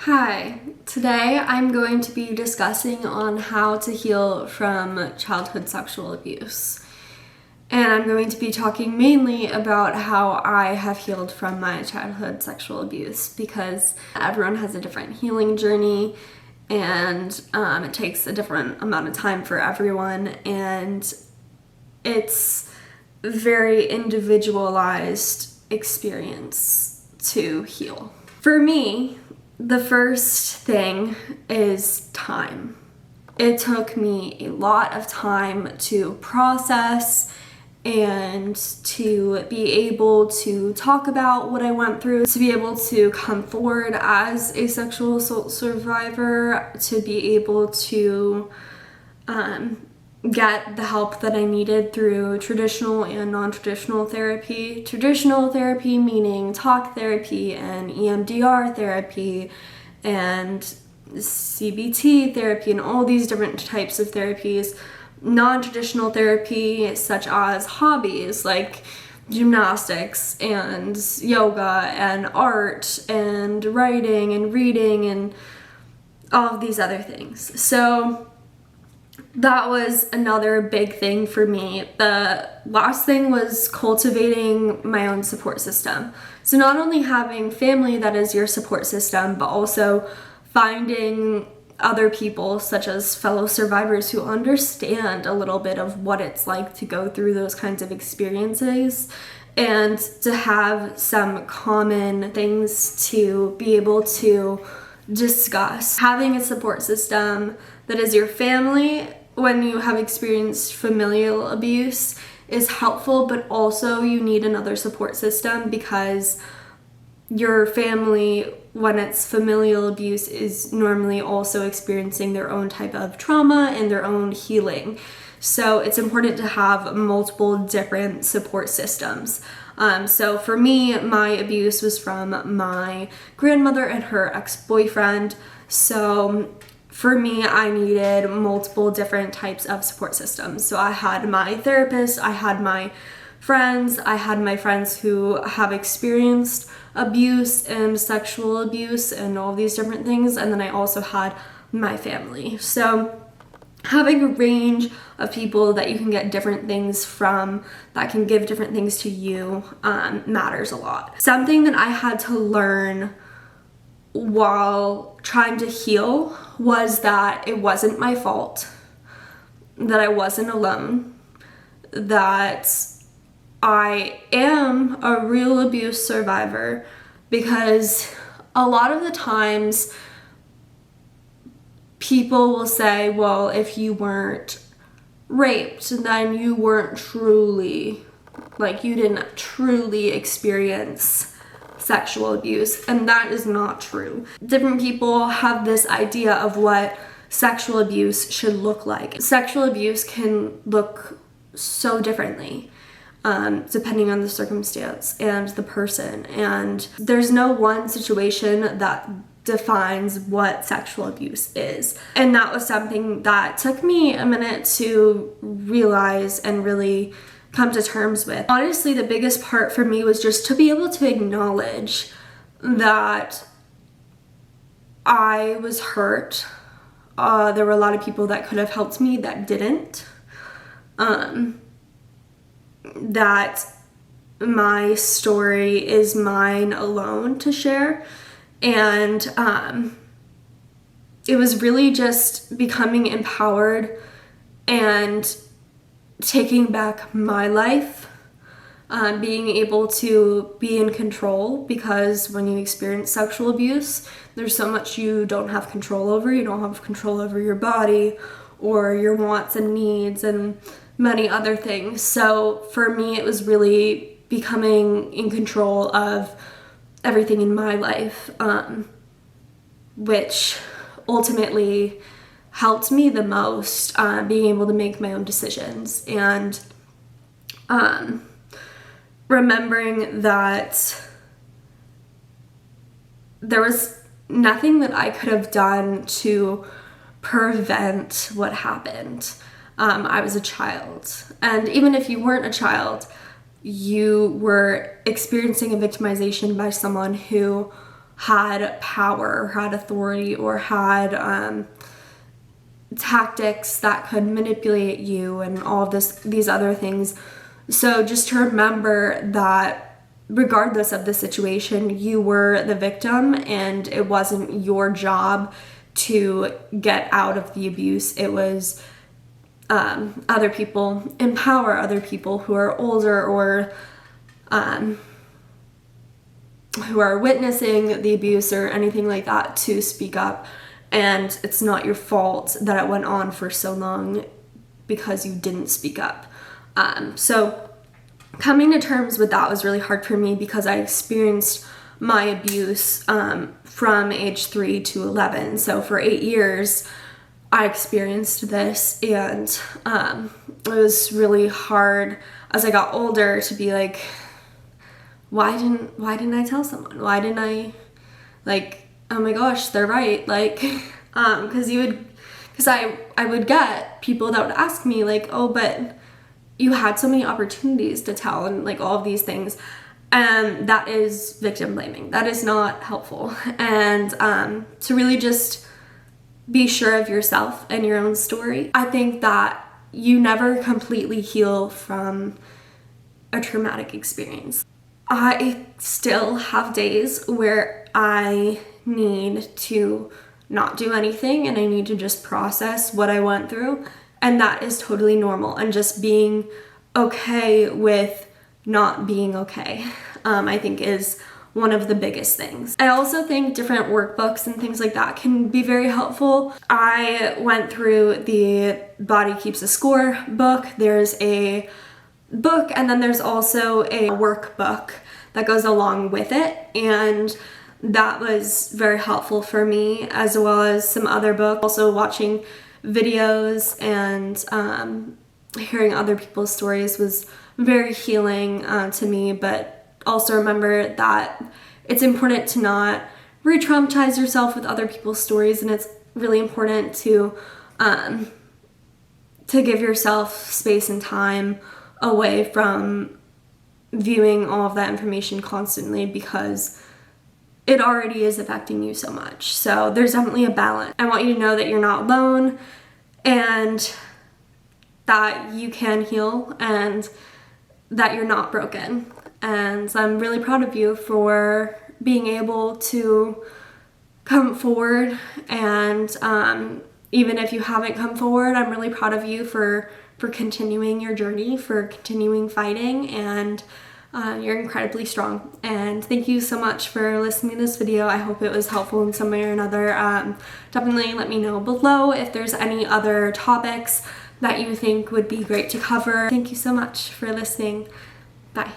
Hi, today I'm going to be discussing on how to heal from childhood sexual abuse. And I'm going to be talking mainly about how I have healed from my childhood sexual abuse because everyone has a different healing journey and it takes a different amount of time for everyone, and it's a very individualized experience to heal. For me, the first thing is time. It took me a lot of time to process and to be able to talk about what I went through, to be able to come forward as a sexual assault survivor, to be able to get the help that I needed through traditional and non-traditional therapy. Traditional therapy meaning talk therapy and EMDR therapy and CBT therapy and all these different types of therapies. Non-traditional therapy such as hobbies like gymnastics and yoga and art and writing and reading and all of these other things. So that was another big thing for me. The last thing was cultivating my own support system. So not only having family that is your support system, but also finding other people such as fellow survivors who understand a little bit of what it's like to go through those kinds of experiences, and to have some common things to be able to discuss. Having a support system that is your family when you have experienced familial abuse is helpful, but also you need another support system because your family, when it's familial abuse, is normally also experiencing their own type of trauma and their own healing. So it's important to have multiple different support systems. So for me, my abuse was from my grandmother and her ex-boyfriend. So for me, I needed multiple different types of support systems. So I had my therapist, I had my friends who have experienced abuse and sexual abuse and all these different things, and then I also had my family. So having a range of people that you can get different things from, that can give different things to you, matters a lot. Something that I had to learn while trying to heal was that it wasn't my fault, that I wasn't alone, that I am a real abuse survivor, because a lot of the times people will say, well, if you weren't raped, then you weren't truly, you didn't truly experience sexual abuse, and that is not true. Different people have this idea of what sexual abuse should look like. Sexual abuse can look so differently depending on the circumstance and the person, and there's no one situation that defines what sexual abuse is. And that was something that took me a minute to realize and really come to terms with. Honestly, the biggest part for me was just to be able to acknowledge that I was hurt. There were a lot of people that could have helped me that didn't. That my story is mine alone to share. And it was really just becoming empowered and taking back my life, being able to be in control, because when you experience sexual abuse, there's so much you don't have control over. You don't have control over your body or your wants and needs and many other things. So for me, it was really becoming in control of everything in my life, which ultimately helped me the most, being able to make my own decisions and remembering that there was nothing that I could have done to prevent what happened. I was a child, and even if you weren't a child, you were experiencing a victimization by someone who had power or had authority or had tactics that could manipulate you and all of these other things. So just to remember that regardless of the situation, you were the victim and it wasn't your job to get out of the abuse. It was other people. Empower other people who are older or who are witnessing the abuse or anything like that to speak up. And it's not your fault that it went on for so long because you didn't speak up. So coming to terms with that was really hard for me because I experienced my abuse from age 3 to 11. So for 8 years, I experienced this, and it was really hard as I got older to be like, why didn't I tell someone? Why didn't I, like, oh my gosh, they're right, like, because I would get people that would ask me like, oh, but you had so many opportunities to tell and like all of these things. And that is victim blaming. That is not helpful. And to really just be sure of yourself and your own story. I think that you never completely heal from a traumatic experience. I still have days where I need to not do anything and I need to just process what I went through. And that is totally normal. And just being okay with not being okay, I think is one of the biggest things. I also think different workbooks and things like that can be very helpful. I went through the Body Keeps a Score book. There's a book and then there's also a workbook that goes along with it, and that was very helpful for me, as well as some other books. Also watching videos and hearing other people's stories was very healing to me, but also remember that it's important to not re-traumatize yourself with other people's stories, and it's really important to give yourself space and time away from viewing all of that information constantly, because it already is affecting you so much. So there's definitely a balance. I want you to know that you're not alone and that you can heal and that you're not broken. And I'm really proud of you for being able to come forward, and even if you haven't come forward, I'm really proud of you for continuing your journey, for continuing fighting, and you're incredibly strong. And thank you so much for listening to this video. I hope it was helpful in some way or another. Definitely let me know below if there's any other topics that you think would be great to cover. Thank you so much for listening. Bye.